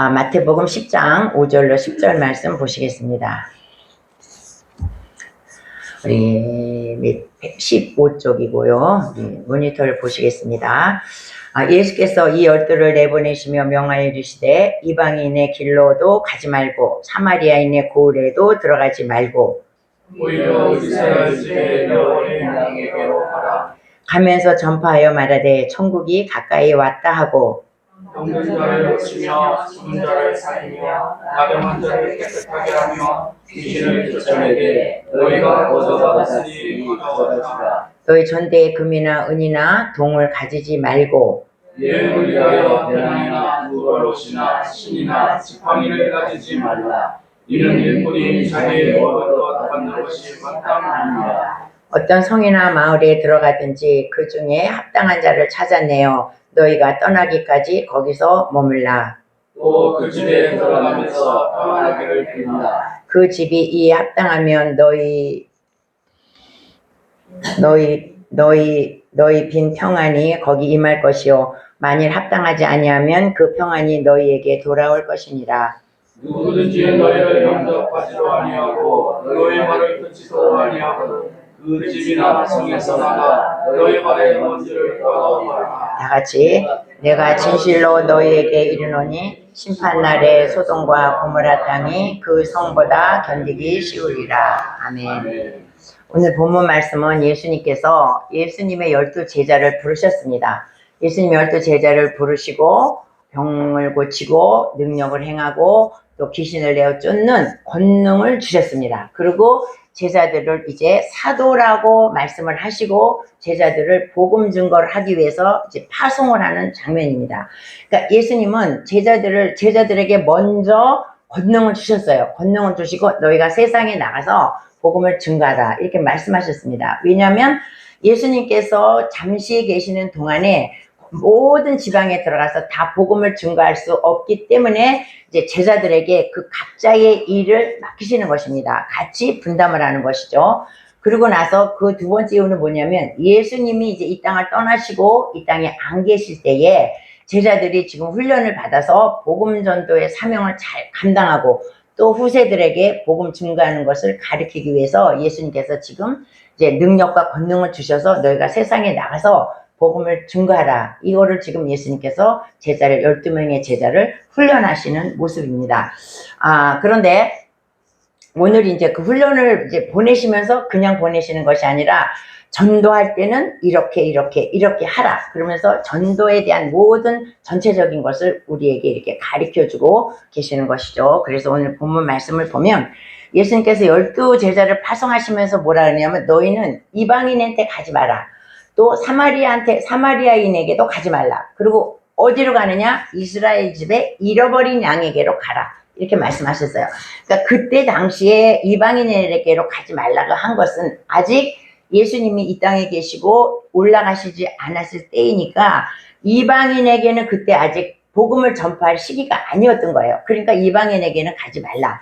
마태복음 10장 5절로 10절 말씀 보시겠습니다. 우리 15쪽이고요. 모니터를 보시겠습니다. 예수께서 이 열두를 내보내시며 명하여 주시되 이방인의 길로도 가지 말고 사마리아인의 고을에도 들어가지 말고 오히려 이스라엘 집에 여호와의 양에게로 가라. 가면서 전파하여 말하되 천국이 가까이 왔다 하고 병든 자를 고치며 죽은 자를 살리며 나병한 자를 깨끗하게 하며 귀신을 쫓아내되 너희가 거저 받았으니 거저주라. 너희 전대에 금이나 은이나 동을 가지지 말고 예를 위하여 배낭이나 무걸옷이나 신이나 지팡이를 가지지 말라. 이는 일꾼이 자기의 먹을 것 받는 것이 마땅하니라. 어떤 성이나 마을에 들어가든지 그 중에 합당한 자를 찾아내어 너희가 떠나기까지 거기서 머물라. 또 그 집에 들어가면서 평안하기를 빌라. 그 집이 이 합당하면 너희 빈 평안이 거기 임할 것이요 만일 합당하지 아니하면 그 평안이 너희에게 돌아올 것이니라. 누구든지 너희를 영접하지도 아니하고 너희 말을 듣지도 아니하고 그 집이나 성에서 나가 너희 발에 먼지를 떠나오라. 다 같이 내가 진실로 너희에게 이르노니 심판날에 소돔과 고모라 땅이 그 성보다 견디기 쉬우리라. 아멘. 오늘 본문 말씀은 예수님의 12 제자를 부르셨습니다. 예수님의 12 제자를 부르시고 병을 고치고 능력을 행하고 또 귀신을 내어 쫓는 권능을 주셨습니다. 그리고 제자들을 이제 사도라고 말씀을 하시고 제자들을 복음 증거를 하기 위해서 이제 파송을 하는 장면입니다. 그러니까 예수님은 제자들에게 먼저 권능을 주셨어요. 권능을 주시고 너희가 세상에 나가서 복음을 증거하라 이렇게 말씀하셨습니다. 왜냐하면 예수님께서 잠시 계시는 동안에 모든 지방에 들어가서 다 복음을 증거할 수 없기 때문에 이제 제자들에게 그 각자의 일을 맡기시는 것입니다. 같이 분담을 하는 것이죠. 그리고 나서 그 두 번째 이유는 뭐냐면 예수님이 이제 이 땅을 떠나시고 이 땅에 안 계실 때에 제자들이 지금 훈련을 받아서 복음 전도의 사명을 잘 감당하고 또 후세들에게 복음 증거하는 것을 가르치기 위해서 예수님께서 지금 이제 능력과 권능을 주셔서 너희가 세상에 나가서 복음을 증거하라. 이거를 지금 예수님께서 12명의 제자를 훈련하시는 모습입니다. 그런데 오늘 이제 그 훈련을 이제 보내시면서 그냥 보내시는 것이 아니라 전도할 때는 이렇게 하라. 그러면서 전도에 대한 모든 전체적인 것을 우리에게 이렇게 가르쳐 주고 계시는 것이죠. 그래서 오늘 본문 말씀을 보면 예수님께서 12 제자를 파송하시면서 뭐라 그러냐면 너희는 이방인한테 가지 마라. 또 사마리아인에게도 가지 말라. 그리고 어디로 가느냐? 이스라엘 집에 잃어버린 양에게로 가라. 이렇게 말씀하셨어요. 그러니까 그때 당시에 이방인에게로 가지 말라고 한 것은 아직 예수님이 이 땅에 계시고 올라가시지 않았을 때이니까 이방인에게는 그때 아직 복음을 전파할 시기가 아니었던 거예요. 그러니까 이방인에게는 가지 말라.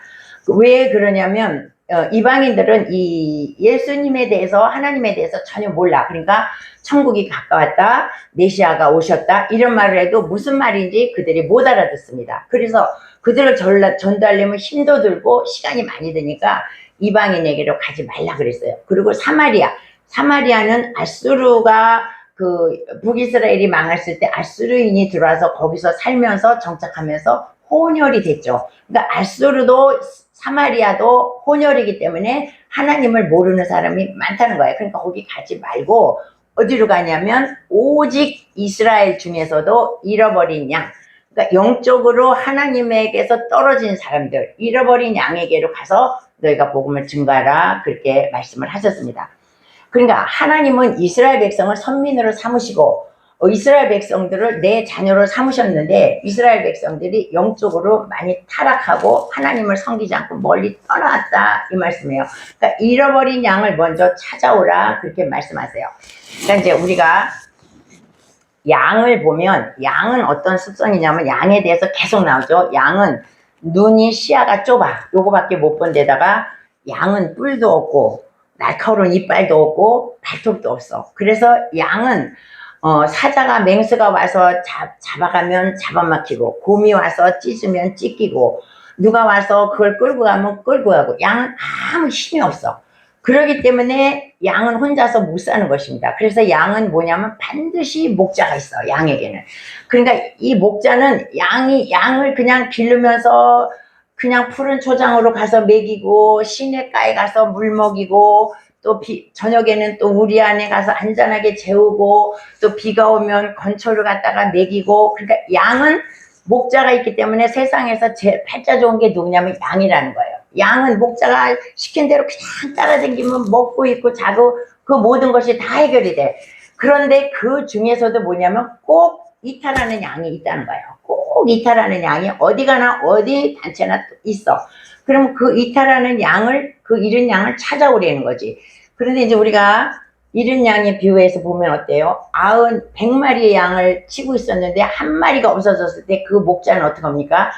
왜 그러냐면 이방인들은 이 예수님에 대해서 하나님에 대해서 전혀 몰라. 그러니까 천국이 가까웠다, 메시아가 오셨다 이런 말을 해도 무슨 말인지 그들이 못 알아듣습니다. 그래서 그들을 전달하려면 힘도 들고 시간이 많이 드니까 이방인에게로 가지 말라 그랬어요. 그리고 사마리아는 아수르가 그 북이스라엘이 망했을 때 아수르인이 들어와서 거기서 살면서 정착하면서 혼혈이 됐죠. 그러니까 아수르도 사마리아도 혼혈이기 때문에 하나님을 모르는 사람이 많다는 거예요. 그러니까 거기 가지 말고 어디로 가냐면 오직 이스라엘 중에서도 잃어버린 양, 그러니까 영적으로 하나님에게서 떨어진 사람들, 잃어버린 양에게로 가서 너희가 복음을 증거하라 그렇게 말씀을 하셨습니다. 그러니까 하나님은 이스라엘 백성을 선민으로 삼으시고 이스라엘 백성들을 내 자녀로 삼으셨는데 이스라엘 백성들이 영적으로 많이 타락하고 하나님을 섬기지 않고 멀리 떠나왔다 이 말씀이에요. 그러니까 잃어버린 양을 먼저 찾아오라 그렇게 말씀하세요. 그러니까 이제 우리가 양을 보면 양은 어떤 습성이냐면 양에 대해서 계속 나오죠. 양은 눈이 시야가 좁아. 요거밖에 못 본 데다가 양은 뿔도 없고 날카로운 이빨도 없고 발톱도 없어. 그래서 양은 사자가 맹수가 와서 잡아가면 잡아먹히고, 곰이 와서 찢으면 찢기고, 누가 와서 그걸 끌고 가면 끌고 가고, 양은 아무 힘이 없어. 그렇기 때문에 양은 혼자서 못 사는 것입니다. 그래서 양은 뭐냐면 반드시 목자가 있어, 양에게는. 그러니까 이 목자는 양을 그냥 기르면서 그냥 푸른 초장으로 가서 먹이고, 시냇가에 가서 물 먹이고, 또 저녁에는 또 우리 안에 가서 안전하게 재우고, 또 비가 오면 건초를 갖다가 먹이고. 그러니까 양은 목자가 있기 때문에 세상에서 제일 팔자 좋은 게 누구냐면 양이라는 거예요. 양은 목자가 시킨 대로 그냥 따라다니면 먹고 있고 자고 그 모든 것이 다 해결이 돼. 그런데 그 중에서도 뭐냐면 꼭 이탈하는 양이 있다는 거예요. 꼭 이탈하는 양이 어디 가나 어디 단체나 있어. 그럼 그 이탈하는 양을, 그 잃은 양을 찾아오려는 거지. 그런데 이제 우리가 잃은 양의 비유에서 보면 어때요? 100마리의 양을 치고 있었는데 한 마리가 없어졌을 때 그 목자는 어떻게 합니까?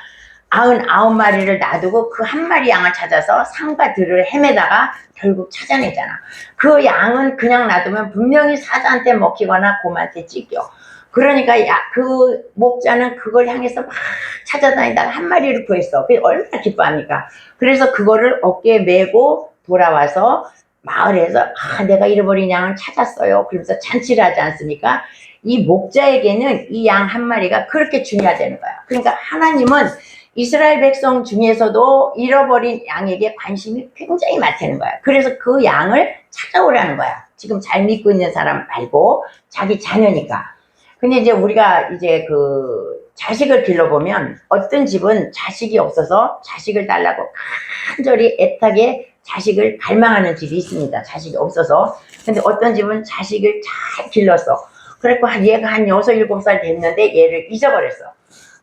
99마리를 놔두고 그 한 마리 양을 찾아서 산과 들을 헤매다가 결국 찾아내잖아. 그 양은 그냥 놔두면 분명히 사자한테 먹히거나 곰한테 찢겨. 그러니까 그 목자는 그걸 향해서 막 찾아다니다가 한 마리를 구했어. 그게 얼마나 기뻐합니까? 그래서 그거를 어깨에 메고 돌아와서 마을에서 내가 잃어버린 양을 찾았어요. 그러면서 잔치를 하지 않습니까? 이 목자에게는 이 양 한 마리가 그렇게 중요하다는 거야. 그러니까 하나님은 이스라엘 백성 중에서도 잃어버린 양에게 관심이 굉장히 많다는 거야. 그래서 그 양을 찾아오라는 거야. 지금 잘 믿고 있는 사람 말고 자기 자녀니까. 근데 이제 우리가 이제 그 자식을 길러보면 어떤 집은 자식이 없어서 자식을 달라고 간절히 애타게 자식을 갈망하는 집이 있습니다. 자식이 없어서. 근데 어떤 집은 자식을 잘 길렀어. 그래갖고 얘가 한 6, 7살 됐는데 얘를 잊어버렸어.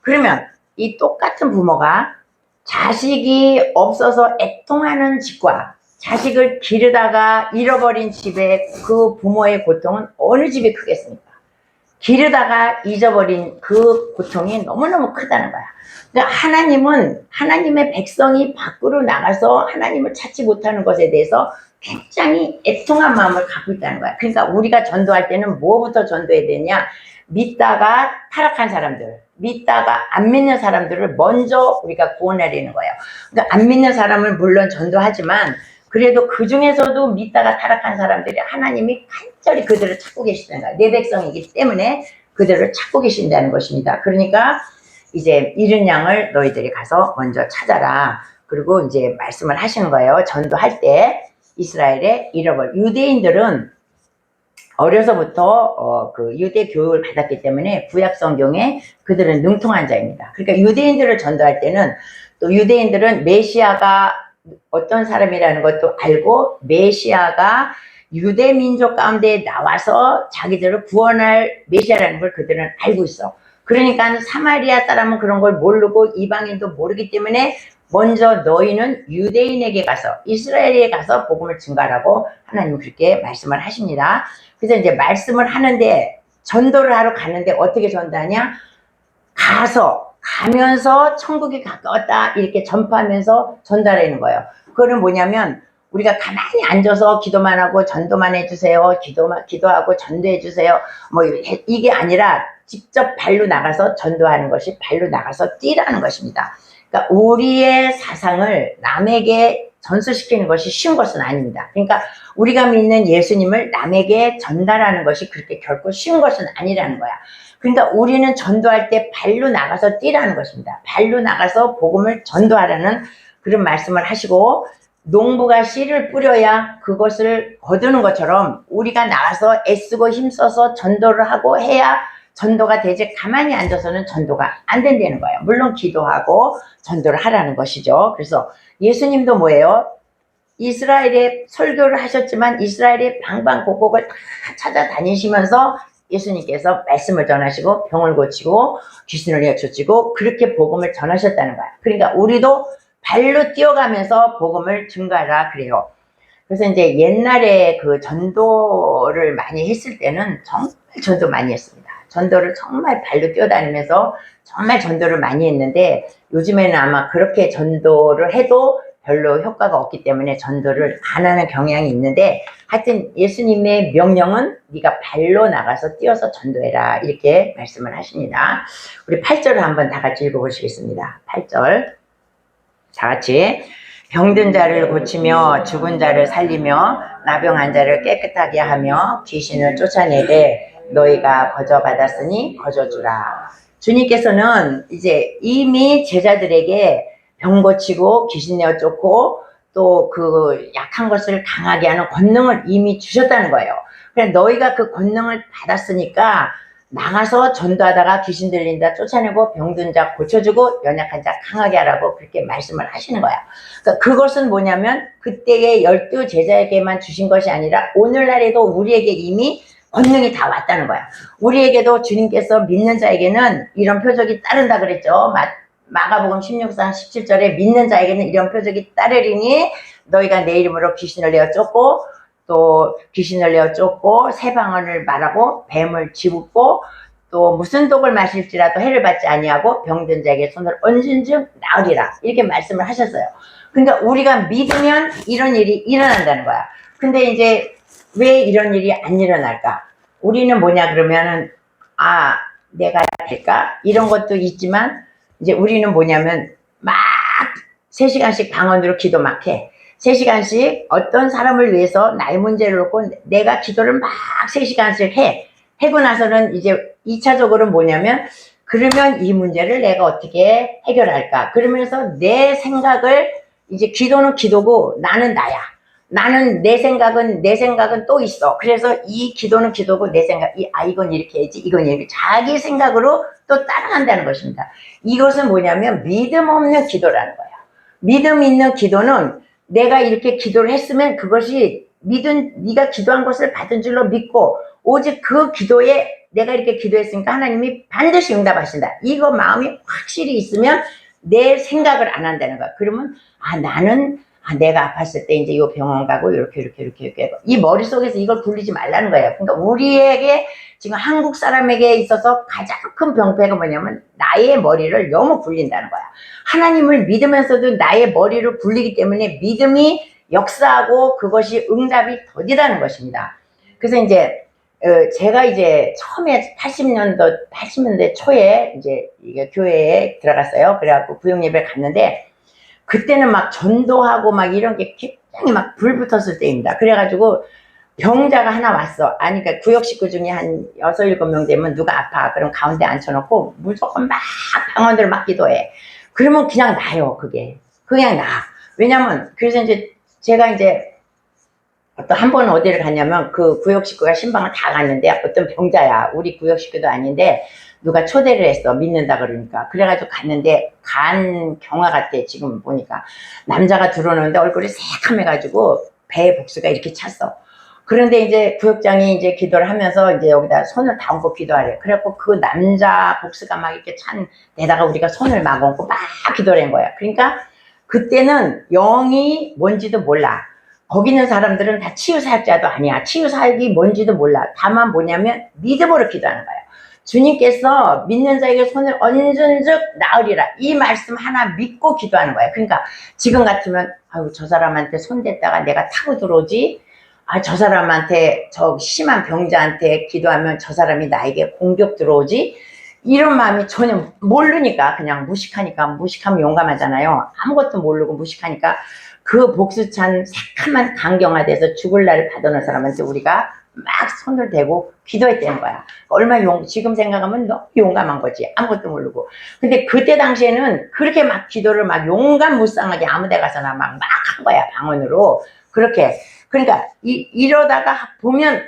그러면 이 똑같은 부모가 자식이 없어서 애통하는 집과 자식을 기르다가 잃어버린 집의 그 부모의 고통은 어느 집이 크겠습니까? 기르다가 잊어버린 그 고통이 너무너무 크다는 거야. 그러니까 하나님은 하나님의 백성이 밖으로 나가서 하나님을 찾지 못하는 것에 대해서 굉장히 애통한 마음을 갖고 있다는 거야. 그러니까 우리가 전도할 때는 뭐부터 전도해야 되냐? 믿다가 타락한 사람들, 믿다가 안 믿는 사람들을 먼저 우리가 구원하려는 거예요. 그러니까 안 믿는 사람을 물론 전도하지만 그래도 그 중에서도 믿다가 타락한 사람들이 하나님이 간절히 그들을 찾고 계시다는 거야. 내 백성이기 때문에 그들을 찾고 계신다는 것입니다. 그러니까 이제 잃은 양을 너희들이 가서 먼저 찾아라. 그리고 이제 말씀을 하시는 거예요. 전도할 때 이스라엘의 잃어버린 유대인들은 어려서부터 그 유대 교육을 받았기 때문에 구약 성경에 그들은 능통한 자입니다. 그러니까 유대인들을 전도할 때는 또 유대인들은 메시아가 어떤 사람이라는 것도 알고 메시아가 유대 민족 가운데 나와서 자기들을 구원할 메시아라는 걸 그들은 알고 있어. 그러니까 사마리아 사람은 그런 걸 모르고 이방인도 모르기 때문에 먼저 너희는 유대인에게 가서 이스라엘에 가서 복음을 증가하라고 하나님은 그렇게 말씀을 하십니다. 그래서 이제 말씀을 하는데 전도를 하러 가는데 어떻게 전도하냐? 가면서 천국이 가까웠다 이렇게 전파하면서 전달하는 거예요. 그거는 뭐냐면 우리가 가만히 앉아서 기도만 하고 전도만 해주세요. 기도하고 전도해주세요. 뭐 이게 아니라 직접 발로 나가서 전도하는 것이 발로 나가서 뛰라는 것입니다. 그러니까 우리의 사상을 남에게 전수시키는 것이 쉬운 것은 아닙니다. 그러니까 우리가 믿는 예수님을 남에게 전달하는 것이 그렇게 결코 쉬운 것은 아니라는 거야. 그러니까 우리는 전도할 때 발로 나가서 뛰라는 것입니다. 발로 나가서 복음을 전도하라는 그런 말씀을 하시고 농부가 씨를 뿌려야 그것을 거두는 것처럼 우리가 나가서 애쓰고 힘써서 전도를 하고 해야 전도가 되지 가만히 앉아서는 전도가 안 된다는 거예요. 물론 기도하고 전도를 하라는 것이죠. 그래서 예수님도 뭐예요? 이스라엘에 설교를 하셨지만 이스라엘의 방방곡곡을 다 찾아다니시면서 예수님께서 말씀을 전하시고 병을 고치고 귀신을 내쫓으시고 그렇게 복음을 전하셨다는 거야. 그러니까 우리도 발로 뛰어가면서 복음을 증가하라 그래요. 그래서 이제 옛날에 그 전도를 많이 했을 때는 정말 전도 많이 했습니다. 전도를 정말 발로 뛰어다니면서 정말 전도를 많이 했는데 요즘에는 아마 그렇게 전도를 해도 별로 효과가 없기 때문에 전도를 안 하는 경향이 있는데, 하여튼 예수님의 명령은 네가 발로 나가서 뛰어서 전도해라, 이렇게 말씀을 하십니다. 우리 8절을 한번 다 같이 읽어보시겠습니다. 8절 다 같이. 병든 자를 고치며 죽은 자를 살리며 나병한 자를 깨끗하게 하며 귀신을 쫓아내되 너희가 거저 받았으니 거저 주라. 주님께서는 이제 이미 제자들에게 병 고치고 귀신 내어 쫓고 또 그 약한 것을 강하게 하는 권능을 이미 주셨다는 거예요. 그래서 너희가 그 권능을 받았으니까 나가서 전도하다가 귀신 들린다 쫓아내고 병든 자 고쳐주고 연약한 자 강하게 하라고 그렇게 말씀을 하시는 거야. 그러니까 그것은 뭐냐면 그때의 12 제자에게만 주신 것이 아니라 오늘날에도 우리에게 이미 권능이 다 왔다는 거야. 우리에게도 주님께서 믿는 자에게는 이런 표적이 따른다 그랬죠. 마가복음 16장 17절에 믿는 자에게는 이런 표적이 따르리니 너희가 내 이름으로 귀신을 내어 쫓고 또 귀신을 내어 쫓고 새 방언을 말하고 뱀을 집고 또 무슨 독을 마실지라도 해를 받지 아니하고 병든 자에게 손을 얹은즉 나으리라, 이렇게 말씀을 하셨어요. 그러니까 우리가 믿으면 이런 일이 일어난다는 거야. 근데 이제 왜 이런 일이 안 일어날까? 우리는 뭐냐 그러면은 내가 될까? 이런 것도 있지만 이제 우리는 뭐냐면 막 3시간씩 방언으로 기도 막 해. 3시간씩 어떤 사람을 위해서 나의 문제를 놓고 내가 기도를 막 3시간씩 해. 하고 나서는 이제 2차적으로 뭐냐면 그러면 이 문제를 내가 어떻게 해결할까? 그러면서 내 생각을 이제 기도는 기도고 나는 나야. 나는 내 생각은 또 있어. 그래서 이 기도는 기도고 내 생각, 이건 이렇게 해야지, 이건 이렇게 자기 생각으로 또 따라간다는 것입니다. 이것은 뭐냐면 믿음 없는 기도라는 거예요. 믿음 있는 기도는 내가 이렇게 기도를 했으면 그것이 네가 기도한 것을 받은 줄로 믿고 오직 그 기도에 내가 이렇게 기도했으니까 하나님이 반드시 응답하신다. 이거 마음이 확실히 있으면 내 생각을 안 한다는 거야. 그러면 나는 내가 아팠을 때 이제 이 병원 가고 이렇게 이 머릿속에서 이걸 굴리지 말라는 거예요. 그러니까 우리에게 지금 한국 사람에게 있어서 가장 큰 병폐가 뭐냐면 나의 머리를 너무 굴린다는 거야. 하나님을 믿으면서도 나의 머리를 굴리기 때문에 믿음이 역사하고 그것이 응답이 더디다는 것입니다. 그래서 이제 제가 이제 처음에 80년대 초에 이제 이게 교회에 들어갔어요. 그래갖고 구역 예배를 갔는데 그때는 막 전도하고 막 이런 게 굉장히 막 불 붙었을 때입니다. 그래가지고 병자가 하나 왔어. 그러니까 구역 식구 중에 한 6, 7명 되면 누가 아파. 그럼 가운데 앉혀놓고 무조건 막 방언들을 막 기도해. 그러면 그냥 나요, 그게. 그냥 나. 왜냐면, 그래서 이제 제가 이제 한 번 어디를 갔냐면 그 구역 식구가 신방을 다 갔는데 어떤 병자야. 우리 구역 식구도 아닌데 누가 초대를 했어. 믿는다 그러니까. 그래가지고 갔는데 간 경화 같아. 지금 보니까. 남자가 들어오는데 얼굴이 새카매가지고 배에 복수가 이렇게 찼어. 그런데 이제 구역장이 이제 기도를 하면서 이제 여기다 손을 다 얹고 기도하래. 그래갖고 그 남자 복수가 막 이렇게 찬 데다가 우리가 손을 막 얹고 막 기도를 한 거야. 그러니까 그때는 영이 뭔지도 몰라. 거기 있는 사람들은 다 치유사역자도 아니야. 치유사역이 뭔지도 몰라. 다만 뭐냐면 믿음으로 기도하는 거야. 주님께서 믿는 자에게 손을 얹은즉 나으리라. 이 말씀 하나 믿고 기도하는 거야. 그러니까 지금 같으면 저 사람한테 손 댔다가 내가 타고 들어오지. 저 사람한테 저 심한 병자한테 기도하면 저 사람이 나에게 공격 들어오지. 이런 마음이 전혀 모르니까 그냥 무식하면 용감하잖아요. 아무것도 모르고 무식하니까 그 복수찬 새카만 강경화돼서 죽을 날을 받아놓은 사람한테 우리가 막 손을 대고 기도했다는 거야. 얼마나 지금 생각하면 너무 용감한 거지. 아무것도 모르고. 근데 그때 당시에는 그렇게 막 기도를 막 용감무쌍하게 아무 데 가서나 막 한 거야. 방언으로. 그렇게. 그러니까 이러다가 보면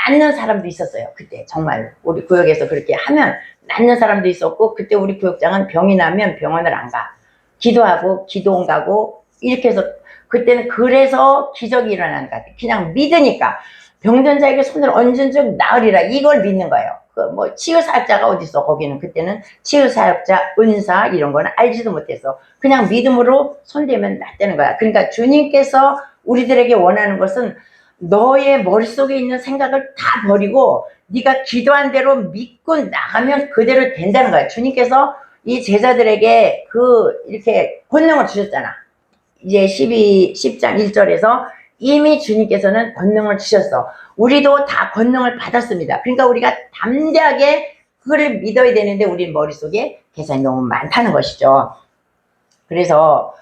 낫는 사람도 있었어요. 그때 정말 우리 구역에서 그렇게 하면 낫는 사람도 있었고 그때 우리 구역장은 병이 나면 병원을 안 가. 기도하고 기도원 가고 이렇게 해서 그때는 그래서 기적이 일어나는 것 같아요. 그냥 믿으니까 병든 자에게 손을 얹은즉 나으리라 이걸 믿는 거예요. 뭐 치유사역자가 어디 있어. 거기는 그때는 치유사역자, 은사 이런 거는 알지도 못해서 그냥 믿음으로 손대면 낫다는 거야. 그러니까 주님께서 우리들에게 원하는 것은 너의 머릿속에 있는 생각을 다 버리고 네가 기도한 대로 믿고 나가면 그대로 된다는 거야. 주님께서 이 제자들에게 이렇게 권능을 주셨잖아. 이제 10장 1절에서 이미 주님께서는 권능을 주셨어. 우리도 다 권능을 받았습니다. 그러니까 우리가 담대하게 그거를 믿어야 되는데 우리 머릿속에 계산이 너무 많다는 것이죠. 그래서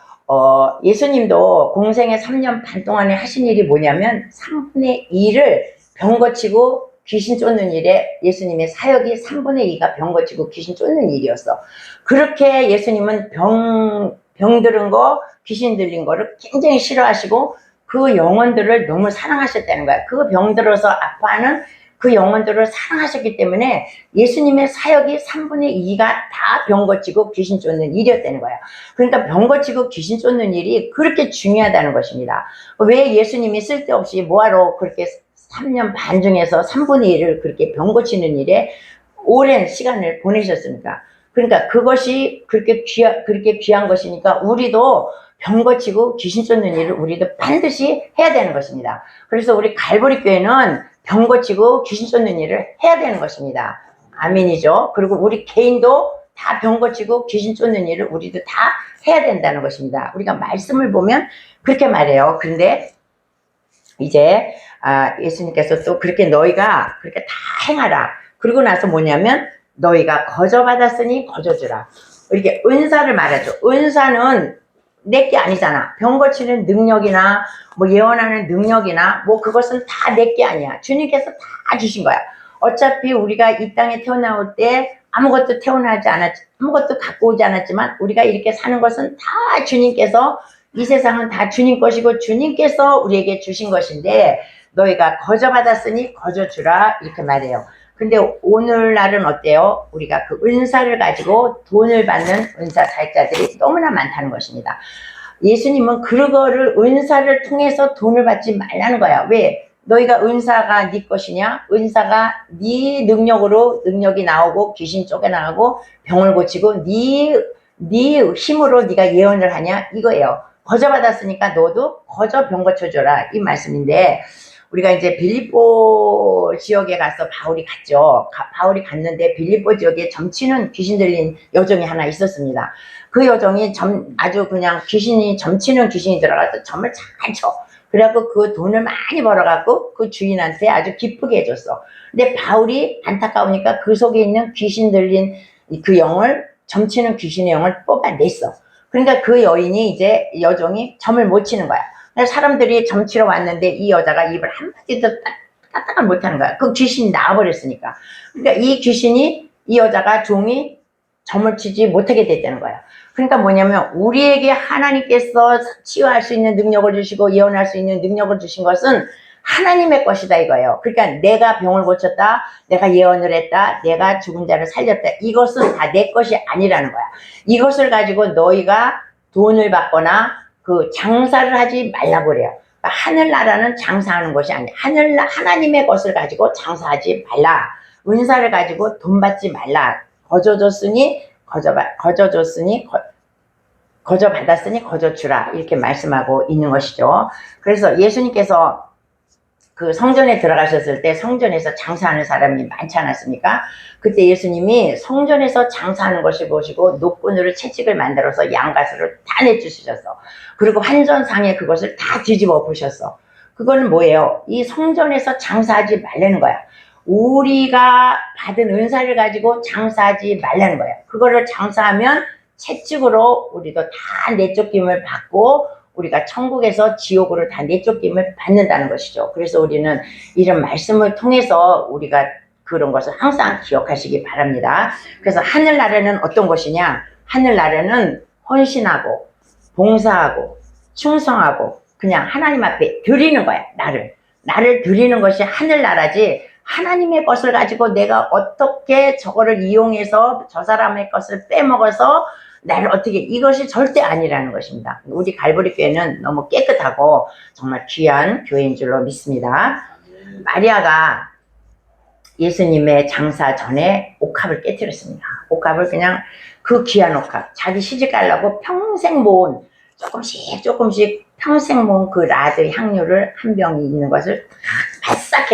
예수님도 공생의 3년 반 동안에 하신 일이 뭐냐면 3분의 2를 병 고치고 귀신 쫓는 일에 예수님의 사역이 3분의 2가 병 고치고 귀신 쫓는 일이었어. 그렇게 예수님은 병 들은 거, 귀신 들린 거를 굉장히 싫어하시고 그 영혼들을 너무 사랑하셨다는 거야. 그 병 들어서 아파하는 그 영혼들을 사랑하셨기 때문에 예수님의 사역이 3분의 2가 다 병 고치고 귀신 쫓는 일이었다는 거야. 그러니까 병 고치고 귀신 쫓는 일이 그렇게 중요하다는 것입니다. 왜 예수님이 쓸데없이 뭐하러 그렇게 3년 반 중에서 3분의 1을 그렇게 병 고치는 일에 오랜 시간을 보내셨습니까? 그러니까 그것이 그렇게 귀한 것이니까 우리도 병 고치고 귀신 쫓는 일을 우리도 반드시 해야 되는 것입니다. 그래서 우리 갈보리 교회는 병 고치고 귀신 쫓는 일을 해야 되는 것입니다. 아멘이죠. 그리고 우리 개인도 다 병 고치고 귀신 쫓는 일을 우리도 다 해야 된다는 것입니다. 우리가 말씀을 보면 그렇게 말해요. 근데 이제 예수님께서 또 그렇게 너희가 그렇게 다 행하라. 그러고 나서 뭐냐면 너희가 거저받았으니 거저주라. 이렇게 은사를 말하죠. 은사는 내게 아니잖아. 병 고치는 능력이나 뭐 예언하는 능력이나 뭐 그것은 다 내게 아니야. 주님께서 다 주신 거야. 어차피 우리가 이 땅에 태어나올 때 아무것도 아무것도 갖고 오지 않았지만 우리가 이렇게 사는 것은 다 주님께서, 이 세상은 다 주님 것이고 주님께서 우리에게 주신 것인데 너희가 거저받았으니 거저주라 이렇게 말해요. 근데 오늘날은 어때요? 우리가 그 은사를 가지고 돈을 받는 은사 사역자들이 너무나 많다는 것입니다. 예수님은 그거를 은사를 통해서 돈을 받지 말라는 거야. 왜? 너희가 은사가 네 것이냐? 은사가 네 능력으로 능력이 나오고 귀신 쫓겨나가고 병을 고치고 네 힘으로 네가 예언을 하냐? 이거예요. 거저받았으니까 너도 거저 병 고쳐줘라 이 말씀인데, 우리가 이제 빌립보 지역에 가서 바울이 갔죠. 바울이 갔는데 빌립보 지역에 점치는 귀신 들린 여종이 하나 있었습니다. 그 여종이 아주 그냥 점치는 귀신이 들어가서 점을 잘 쳐. 그래갖고 그 돈을 많이 벌어갖고 그 주인한테 아주 기쁘게 해줬어. 근데 바울이 안타까우니까 그 속에 있는 귀신 들린 그 영을, 점치는 귀신의 영을 뽑아냈어. 그러니까 그 여종이 점을 못 치는 거야. 사람들이 점치러 왔는데 이 여자가 입을 한마디도 따뜻하게 못하는 거야. 그 귀신이 나와버렸으니까. 그러니까 이 여자가 종이 점을 치지 못하게 됐다는 거야. 그러니까 뭐냐면 우리에게 하나님께서 치유할 수 있는 능력을 주시고 예언할 수 있는 능력을 주신 것은 하나님의 것이다 이거예요. 그러니까 내가 병을 고쳤다, 내가 예언을 했다, 내가 죽은 자를 살렸다, 이것은 다 내 것이 아니라는 거야. 이것을 가지고 너희가 돈을 받거나 그 장사를 하지 말라고 그래요. 그러니까 하늘나라는 장사하는 것이 아니야. 하나님의 것을 가지고 장사하지 말라. 은사를 가지고 돈 받지 말라. 거저받았으니 거저주라 이렇게 말씀하고 있는 것이죠. 그래서 예수님께서 그 성전에 들어가셨을 때 성전에서 장사하는 사람이 많지 않았습니까? 그때 예수님이 성전에서 장사하는 것을 보시고 노끈으로 채찍을 만들어서 양가스를 다 내주셨어. 그리고 환전상에 그것을 다 뒤집어 엎으셨어. 그거는 뭐예요? 이 성전에서 장사하지 말라는 거야. 우리가 받은 은사를 가지고 장사하지 말라는 거야. 그거를 장사하면 채찍으로 우리도 다 내쫓김을 받고 우리가 천국에서 지옥으로 다 내쫓김을 받는다는 것이죠. 그래서 우리는 이런 말씀을 통해서 우리가 그런 것을 항상 기억하시기 바랍니다. 그래서 하늘나라는 어떤 것이냐? 하늘나라는 헌신하고 봉사하고 충성하고 그냥 하나님 앞에 드리는 거야. 나를 드리는 것이 하늘나라지, 하나님의 것을 가지고 내가 어떻게 저거를 이용해서 저 사람의 것을 빼먹어서 나를 어떻게, 이것이 절대 아니라는 것입니다. 우리 갈보리 교회는 너무 깨끗하고 정말 귀한 교회인 줄로 믿습니다. 마리아가 예수님의 장사 전에 옥합을 깨뜨렸습니다. 옥합을 그냥 그 귀한 옥합, 자기 시집 가려고 평생 모은 조금씩 평생 모은 그 라드 향료를 한 병이 있는 것을 바싹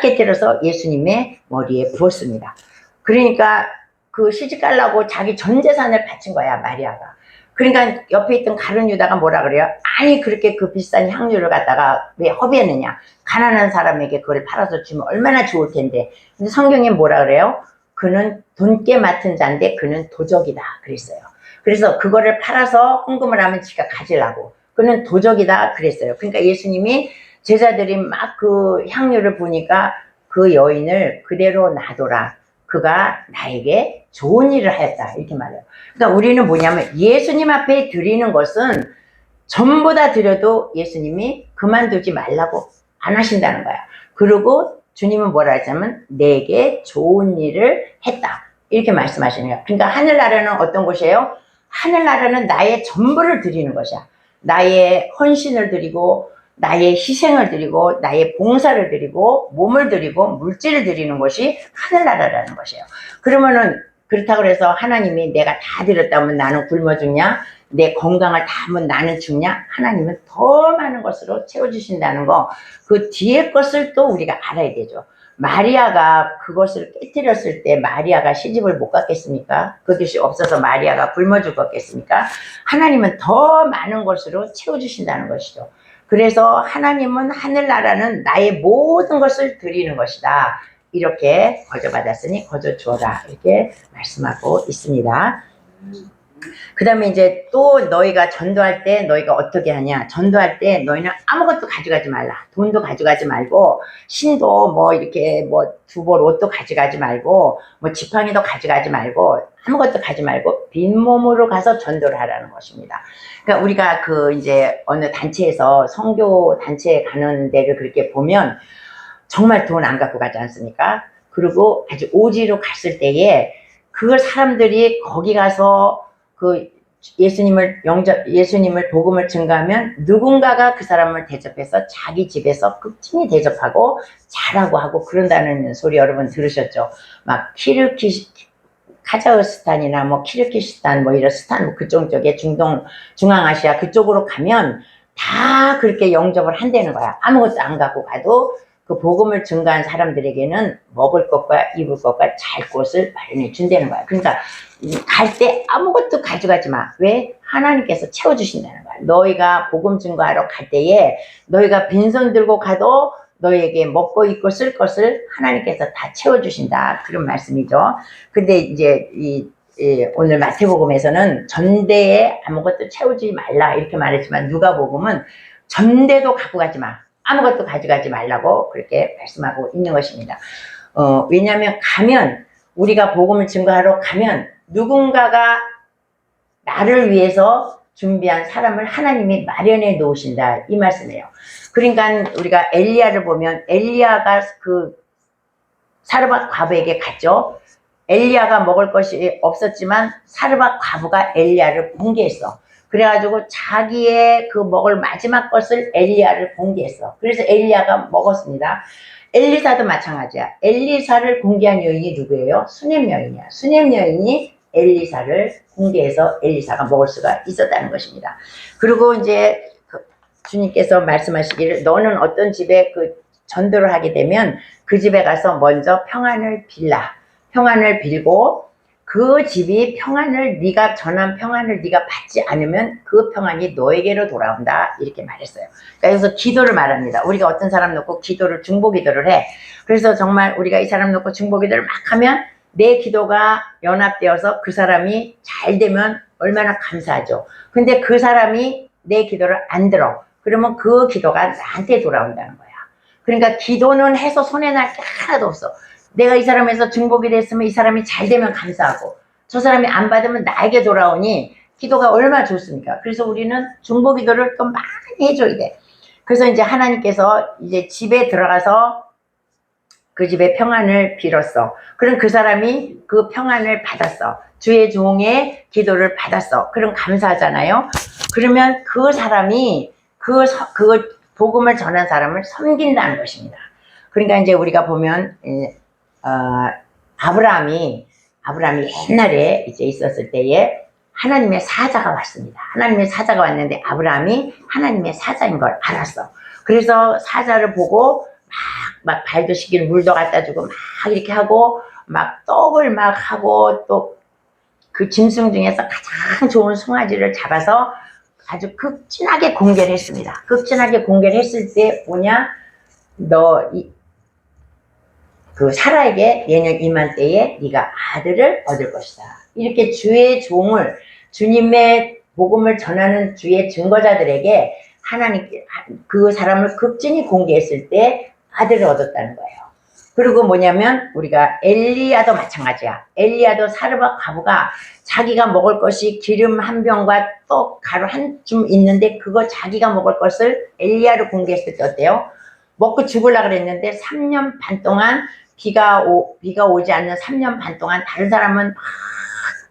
깨뜨려서 예수님의 머리에 부었습니다. 그러니까 그 시집 가려고 자기 전 재산을 바친 거야, 마리아가. 그러니까 옆에 있던 가룟 유다가 뭐라 그래요? 아니 그렇게 그 비싼 향료를 갖다가 왜 허비했느냐? 가난한 사람에게 그걸 팔아서 주면 얼마나 좋을 텐데. 근데 성경에 뭐라 그래요? 그는 돈깨 맡은 자인데 그는 도적이다 그랬어요. 그래서 그거를 팔아서 헌금을 하면 지가 가지려고. 그는 도적이다 그랬어요. 그러니까 예수님이 제자들이 막 그 향료를 보니까 그 여인을 그대로 놔둬라. 그가 나에게 좋은 일을 하였다. 이렇게 말해요. 그러니까 우리는 뭐냐면 예수님 앞에 드리는 것은 전부 다 드려도 예수님이 그만두지 말라고 안 하신다는 거야. 그리고 주님은 뭐라 하자면 내게 좋은 일을 했다. 이렇게 말씀하시는 거야. 그러니까 하늘나라는 어떤 곳이에요? 하늘나라는 나의 전부를 드리는 것이야. 나의 헌신을 드리고 나의 희생을 드리고 나의 봉사를 드리고 몸을 드리고 물질을 드리는 것이 하늘나라라는 것이에요. 그러면은 그렇다고 해서 하나님이 내가 다 드렸다면 나는 굶어 죽냐? 내 건강을 다 하면 나는 죽냐? 하나님은 더 많은 것으로 채워주신다는 거, 그 뒤에 것을 또 우리가 알아야 되죠. 마리아가 그것을 깨뜨렸을 때 마리아가 시집을 못 갔겠습니까? 그것이 없어서 마리아가 굶어 죽었겠습니까? 하나님은 더 많은 것으로 채워주신다는 것이죠. 그래서 하나님은 하늘나라는 나의 모든 것을 드리는 것이다. 이렇게 거저받았으니 거저 주어라. 이렇게 말씀하고 있습니다. 그 다음에 이제 또 너희가 전도할 때 너희가 어떻게 하냐. 전도할 때 너희는 아무것도 가져가지 말라. 돈도 가져가지 말고 신도 뭐 이렇게 뭐 두벌 옷도 가져가지 말고 뭐 지팡이도 가져가지 말고 아무것도 가지 말고 빈몸으로 가서 전도를 하라는 것입니다. 그러니까 우리가 그 이제 어느 단체에서 선교 단체에 가는 데를 그렇게 보면 정말 돈 안 갖고 가지 않습니까? 그리고 아주 오지로 갔을 때에 그걸 사람들이 거기 가서 그 예수님을 복음을 증가하면 누군가가 그 사람을 대접해서 자기 집에서 극진히 대접하고 잘하고 하고 그런다는 소리 여러분 들으셨죠? 막 카자흐스탄이나 뭐 키르기스탄 뭐 이런 스탄 뭐 그쪽 쪽에 중앙아시아 그쪽으로 가면 다 그렇게 영접을 한다는 거야. 아무것도 안 갖고 가도 그 복음을 증가한 사람들에게는 먹을 것과 입을 것과 잘 곳을 마련해 준다는 거야. 그러니까 갈 때 아무것도 가져가지 마. 왜? 하나님께서 채워주신다는 거야. 너희가 복음 증거하러 갈 때에 너희가 빈손 들고 가도 너희에게 먹고 입고 쓸 것을 하나님께서 다 채워주신다. 그런 말씀이죠. 근데 이제 오늘 마태복음에서는 전대에 아무것도 채우지 말라 이렇게 말했지만 누가복음은 전대도 갖고 가지 마. 아무것도 가져가지 말라고 그렇게 말씀하고 있는 것입니다. 왜냐하면 가면 우리가 복음을 증거하러 가면 누군가가 나를 위해서 준비한 사람을 하나님이 마련해 놓으신다 이 말씀이에요. 그러니까 우리가 엘리야를 보면 엘리야가 그 사르밧 과부에게 갔죠. 엘리야가 먹을 것이 없었지만 사르밧 과부가 엘리야를 공개했어. 그래가지고 자기의 그 먹을 마지막 것을 엘리야를 공개했어. 그래서 엘리야가 먹었습니다. 엘리사도 마찬가지야. 엘리사를 공개한 여인이 누구예요? 수넴 여인이야. 수넴 여인이 엘리사를 공개해서 엘리사가 먹을 수가 있었다는 것입니다. 그리고 이제 주님께서 말씀하시기를 너는 어떤 집에 그 전도를 하게 되면 그 집에 가서 먼저 평안을 빌라. 평안을 빌고 그 집이 평안을 네가 전한 평안을 네가 받지 않으면 그 평안이 너에게로 돌아온다 이렇게 말했어요. 그래서 기도를 말합니다. 우리가 어떤 사람 놓고 기도를 중보 기도를 해. 그래서 정말 우리가 이 사람 놓고 중보 기도를 막 하면 내 기도가 연합되어서 그 사람이 잘 되면 얼마나 감사하죠. 근데 그 사람이 내 기도를 안 들어. 그러면 그 기도가 나한테 돌아온다는 거야. 그러니까 기도는 해서 손해날 게 하나도 없어. 내가 이 사람에서 중복이 됐으면 이 사람이 잘 되면 감사하고 저 사람이 안 받으면 나에게 돌아오니 기도가 얼마나 좋습니까? 그래서 우리는 중보 기도를 또 많이 해줘야 돼. 그래서 이제 하나님께서 이제 집에 들어가서 그 집에 평안을 빌었어. 그럼 그 사람이 그 평안을 받았어. 주의 종의 기도를 받았어. 그럼 감사하잖아요. 그러면 그 사람이 그 복음을 전한 사람을 섬긴다는 것입니다. 그러니까 이제 우리가 보면 아브라함이 옛날에 이제 있었을 때에 하나님의 사자가 왔습니다. 하나님의 사자가 왔는데 아브라함이 하나님의 사자인 걸 알았어. 그래서 사자를 보고 막 발도 씻기를 물도 갖다 주고 막 이렇게 하고 막 떡을 막 하고 또 그 짐승 중에서 가장 좋은 송아지를 잡아서 아주 극진하게 공개를 했습니다. 극진하게 공개를 했을 때 뭐냐, 그 사라에게 내년 이맘때에 네가 아들을 얻을 것이다. 이렇게 주의 종을, 주님의 복음을 전하는 주의 증거자들에게 하나님, 그 사람을 극진히 공개했을 때 아들을 얻었다는 거예요. 그리고 뭐냐면 우리가 엘리야도 마찬가지야. 엘리야도 사르밧 과부가 자기가 먹을 것이 기름 한 병과 떡 가루 한 줌 있는데 그거 자기가 먹을 것을 엘리야를 공개했을 때 어때요? 먹고 죽으려고 그랬는데 3년 반 동안 비가 오지 않는 3년 반 동안 다른 사람은 막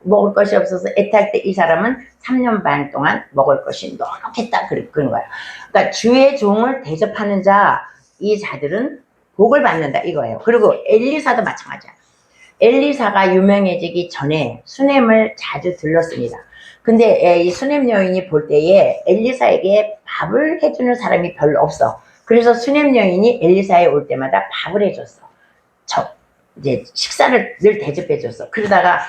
먹을 것이 없어서 애탈 때 이 사람은 3년 반 동안 먹을 것이 넉넉했다 그런 거야. 그러니까 주의 종을 대접하는 자, 이 자들은 복을 받는다 이거예요. 그리고 엘리사도 마찬가지야. 엘리사가 유명해지기 전에 수넴을 자주 들렀습니다. 근데 이 수넴 여인이 볼 때에 엘리사에게 밥을 해주는 사람이 별로 없어. 그래서 수넴 여인이 엘리사에 올 때마다 밥을 해줬어. 이제 식사를 늘 대접해줬어. 그러다가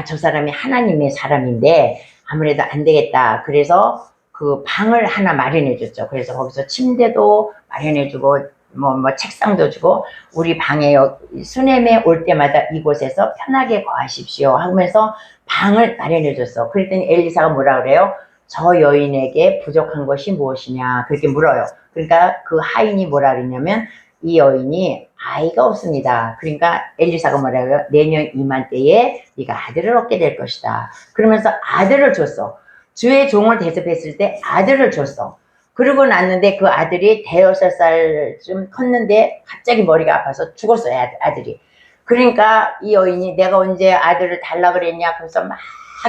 저 사람이 하나님의 사람인데 아무래도 안 되겠다. 그래서 그 방을 하나 마련해줬죠. 그래서 거기서 침대도 마련해주고 뭐 책상도 주고 우리 방에 수넴에 올 때마다 이곳에서 편하게 거하십시오 하면서 방을 마련해줬어. 그랬더니 엘리사가 뭐라 그래요? 저 여인에게 부족한 것이 무엇이냐 그렇게 물어요. 그러니까 그 하인이 뭐라 그랬냐면 이 여인이 아이가 없습니다. 그러니까 엘리사가 뭐라고요? 내년 이맘때에 네가 아들을 얻게 될 것이다. 그러면서 아들을 줬어. 주의 종을 대접했을 때 아들을 줬어. 그러고 났는데 그 아들이 5살쯤 컸는데 갑자기 머리가 아파서 죽었어요. 아들이. 그러니까 이 여인이 내가 언제 아들을 달라 그랬냐 그래서 막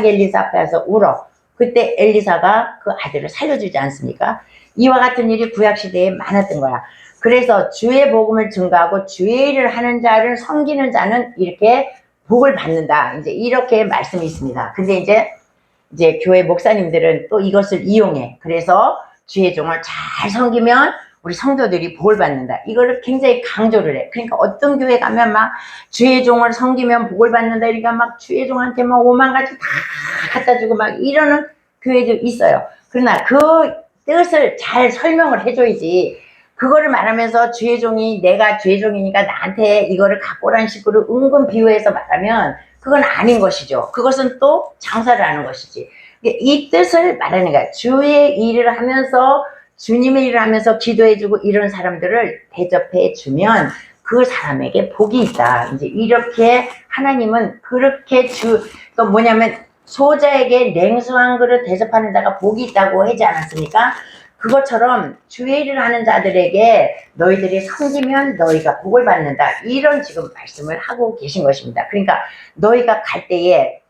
엘리사 앞에 와서 울어. 그때 엘리사가 그 아들을 살려주지 않습니까? 이와 같은 일이 구약시대에 많았던 거야. 그래서 주의 복음을 증거하고 주의 일을 하는 자를 섬기는 자는 이렇게 복을 받는다. 이제 이렇게 말씀이 있습니다. 근데 이제 교회 목사님들은 또 이것을 이용해. 그래서 주의 종을 잘 섬기면 우리 성도들이 복을 받는다. 이거를 굉장히 강조를 해. 그러니까 어떤 교회 가면 막 주의 종을 섬기면 복을 받는다. 그러니까 막 주의 종한테 막 5만 가지 다 갖다 주고 막 이러는 교회도 있어요. 그러나 그 뜻을 잘 설명을 해줘야지. 그거를 말하면서 주의 종이 내가 주의 종이니까 나한테 이거를 갖고 오라는 식으로 은근 비유해서 말하면 그건 아닌 것이죠. 그것은 또 장사를 하는 것이지. 이 뜻을 말하는 거야. 주의 일을 하면서 주님의 일을 하면서 기도해주고 이런 사람들을 대접해주면 그 사람에게 복이 있다. 이제 이렇게 하나님은 그렇게 또 뭐냐면 소자에게 냉수 한 그릇 대접하는 자가 복이 있다고 하지 않았습니까? 그것처럼 주의 일을 하는 자들에게 너희들이 섬기면 너희가 복을 받는다. 이런 지금 말씀을 하고 계신 것입니다. 그러니까 너희가 갈 때에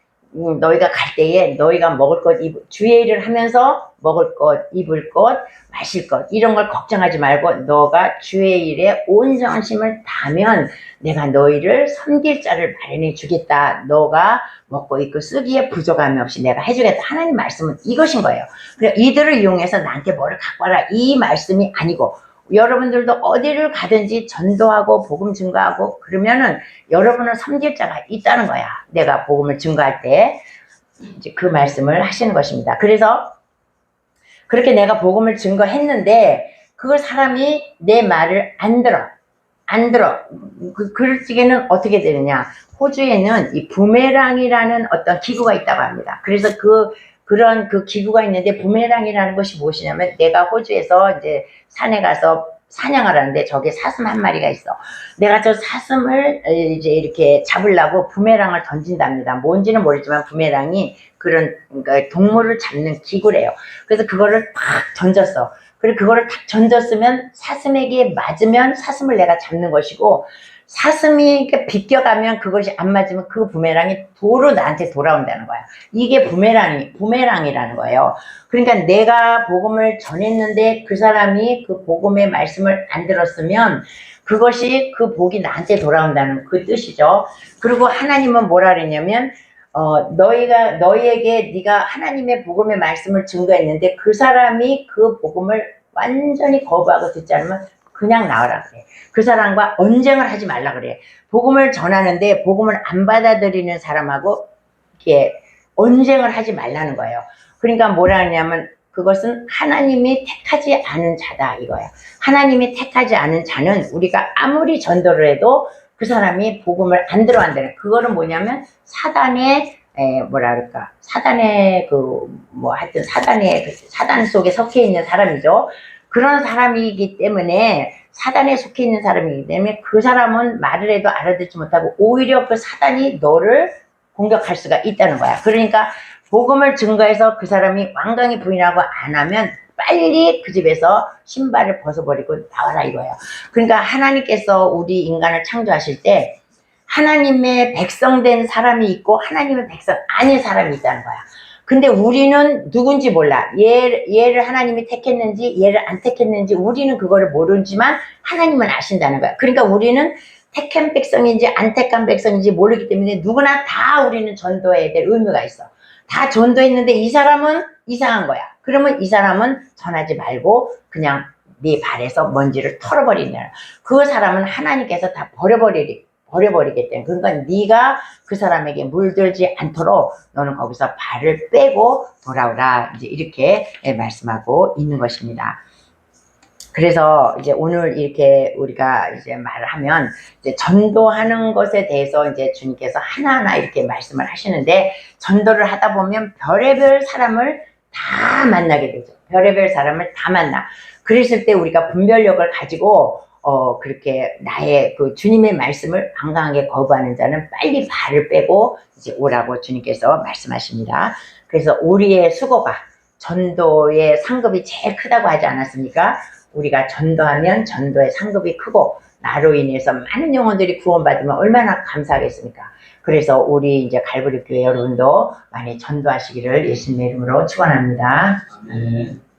너희가 먹을 것, 주의 일을 하면서 먹을 것, 입을 것, 마실 것 이런 걸 걱정하지 말고 너가 주의 일에 온 정심을 다하면 내가 너희를 섬길 자를 마련해 주겠다. 너가 먹고 입고 쓰기에 부족함이 없이 내가 해주겠다. 하나님 말씀은 이것인 거예요. 그래서 이들을 이용해서 나한테 뭐를 갖고 와라 이 말씀이 아니고 여러분들도 어디를 가든지 전도하고 복음 증거하고 그러면은 여러분을 섬길 자가 있다는 거야. 내가 복음을 증거할 때 이제 그 말씀을 하시는 것입니다. 그래서 그렇게 내가 복음을 증거했는데 그 사람이 내 말을 안 들어. 그럴 적에는 어떻게 되느냐? 호주에는 이 부메랑이라는 어떤 기구가 있다고 합니다. 그래서 그런 기구가 있는데 부메랑이라는 것이 무엇이냐면 내가 호주에서 이제 산에 가서 사냥을 하는데 저게 사슴 한 마리가 있어. 내가 저 사슴을 이제 이렇게 잡으려고 부메랑을 던진답니다. 뭔지는 모르지만 부메랑이 그러니까 동물을 잡는 기구래요. 그래서 그거를 탁 던졌어. 그리고 그거를 탁 던졌으면 사슴에게 맞으면 사슴을 내가 잡는 것이고 사슴이 비껴가면 그것이 안 맞으면 그 부메랑이 도로 나한테 돌아온다는 거야. 이게 부메랑이라는 거예요. 그러니까 내가 복음을 전했는데 그 사람이 그 복음의 말씀을 안 들었으면 그것이 그 복이 나한테 돌아온다는 그 뜻이죠. 그리고 하나님은 뭐라 그랬냐면 너희에게 네가 하나님의 복음의 말씀을 증거했는데 그 사람이 그 복음을 완전히 거부하고 듣지 않으면 그냥 나와라 그래. 그 사람과 언쟁을 하지 말라 그래. 복음을 전하는데 복음을 안 받아들이는 사람하고 이렇게 언쟁을 하지 말라는 거예요. 그러니까 뭐라 하냐면 그것은 하나님이 택하지 않은 자다 이거예요. 하나님이 택하지 않은 자는 우리가 아무리 전도를 해도 그 사람이 복음을 안 들어간다는, 그거는 뭐냐면 사단의 뭐라 그럴까, 사단의 하여튼 사단 속에 속해 있는 사람이죠. 그런 사람이기 때문에, 사단에 속해 있는 사람이기 때문에 그 사람은 말을 해도 알아듣지 못하고 오히려 그 사단이 너를 공격할 수가 있다는 거야. 그러니까 복음을 증거해서 그 사람이 완강히 부인하고 안 하면 빨리 그 집에서 신발을 벗어버리고 나와라 이거예요. 그러니까 하나님께서 우리 인간을 창조하실 때 하나님의 백성된 사람이 있고 하나님의 백성 아닌 사람이 있다는 거야. 근데 우리는 누군지 몰라. 얘를 하나님이 택했는지 얘를 안 택했는지 우리는 그거를 모르지만 하나님은 아신다는 거야. 그러니까 우리는 택한 백성인지 안 택한 백성인지 모르기 때문에 누구나 다 우리는 전도해야 될 의무가 있어. 다 전도했는데 이 사람은 이상한 거야. 그러면 이 사람은 전하지 말고 그냥 네 발에서 먼지를 털어버리는 거야. 그 사람은 하나님께서 다 버려버리기 때문에. 그러니까 네가 그 사람에게 물들지 않도록 너는 거기서 발을 빼고 돌아오라, 이제 이렇게 말씀하고 있는 것입니다. 그래서 이제 오늘 이렇게 우리가 이제 말을 하면 이제 전도하는 것에 대해서 이제 주님께서 하나하나 이렇게 말씀을 하시는데, 전도를 하다 보면 별의별 사람을 다 만나게 되죠. 별의별 사람을 다 만나. 그랬을 때 우리가 분별력을 가지고 그렇게 나의 그 주님의 말씀을 완강하게 거부하는 자는 빨리 발을 빼고 이제 오라고 주님께서 말씀하십니다. 그래서 우리의 수고가 전도의 상급이 제일 크다고 하지 않았습니까? 우리가 전도하면 전도의 상급이 크고 나로 인해서 많은 영혼들이 구원받으면 얼마나 감사하겠습니까? 그래서 우리 이제 갈보리 교회 여러분도 많이 전도하시기를 예수님의 이름으로 축원합니다. 아멘.